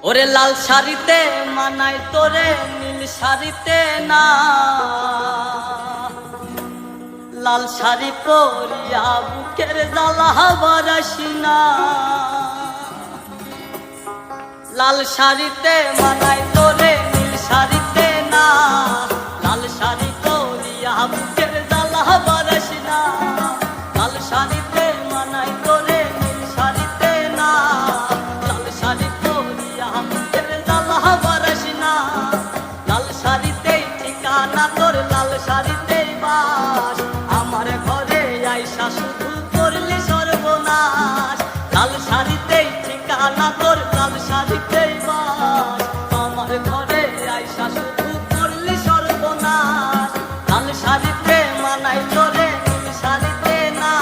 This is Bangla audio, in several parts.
ওরে লাল শাড়িতে মানায় তোরে নীল শাড়িতে না, লাল শাড়ি পরিয়া বুকের জ্বালা বারাসি না। লাল শাড়িতে মানায় তোরে নীল শাড়িতে না, লাল শাড়ি পরিয়া বুকের জ্বালা বারাসি না। লাল শাড়িতে মানায় তোরে নীল শাড়িতে না, লাল শাড়ি পরিয়া বুকের জ্বালা বারাসি না। লাল শাড়িতেই ঠিকানা তোর, লাল শাড়িতেই বাস, আমার ঘরে আইসা শুধু করলি সর্বনাশ। লাল শাড়িতেই ঠিকানা তোর, লাল শাড়িতেই বাস, আমার ঘরে আইসা শুধু করলি সর্বনাশ। লাল শাড়িতে মানাই তোরে নীল শাড়িতে না,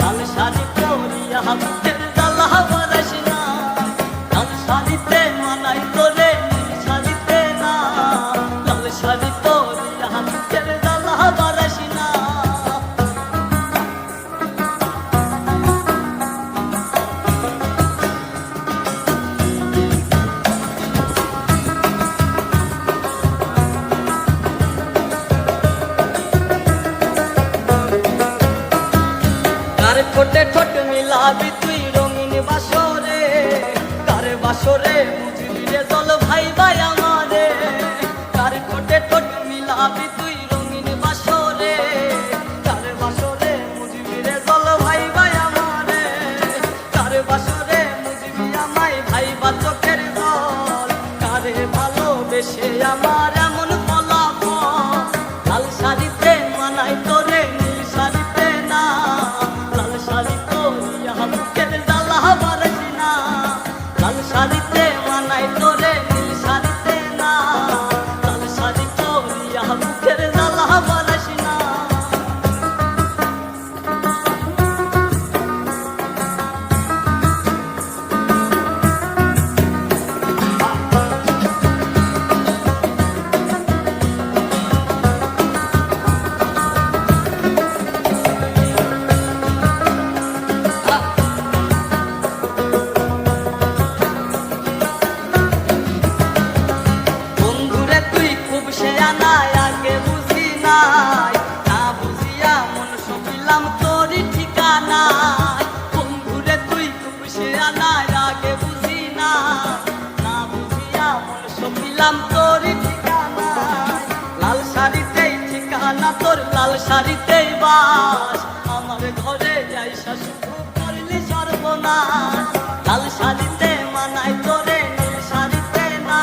লাল শাড়ি পরিয়া বুকের জ্বালা বারাসি না। লাল শাড়িতে মানাই তোরে নীল শাড়িতে না, লাল শাড়ি পরিয়া বুকের জ্বালা বারাসি না। কার ঠোঁটে ঠোঁট মিলাবি তুই রঙিন বাসরে, কার বাসরে বুঝবি রে জল ভাই ভাই আমারে। কার ঠোঁটে ঠোঁট মিলাবি তুই রঙিন বাসরে, কার বাসরে বুঝবি রে জল ভাই ভাই আমারে। কার বাসরে বুঝবি আমায় ভাই বা চোখের জল, কারে ভালোবেসে আমার এমন ফলাফল। লাল শাড়িতে মানাই তোরে নীল শাড়িতে না, লাল শাড়ি পরিয়া বুকের জ্বালা বারাসি না। লাল শাড়িতে মানাই তোরে নীল শাড়িতে না, লাল শাড়ি পরিয়া বুকের জ্বালা বারাসি না। বন্ধুরে তুই খুব শেয়ানা, আগে বুঝি নাই, না বুঝিয়া মন সপিলাম তোরই ঠিকানায়। বন্ধুরে তুই খুব শেয়ানা, আগে বুঝি নাই, না বুঝিয়া মন সপিলাম তোরই ঠিকানায়। লাল শাড়িতেই ঠিকানা তোর, লাল শাড়িতেই বাস, আমার ঘরে আইসা শুধু করলি সর্বনাশ। লাল শাড়িতে মানাই তোরে নীল শাড়িতে না,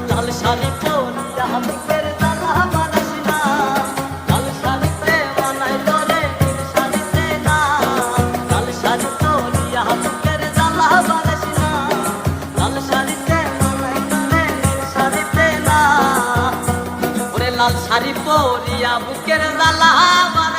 লাল শাড়ি পরিয়া বুকের জ্বালা বারাসি না। লাল শাড়িতে মানাই তোরে নীল শাড়িতে না, লাল শাড়ি পরিয়া বুকের জ্বালা বারাসি না। লাল শাড়িতে মানাই তোরে নীল শাড়িতে না, ওরে লাল শাড়ি পরিয়া বুকের জ্বালা বারাসি না।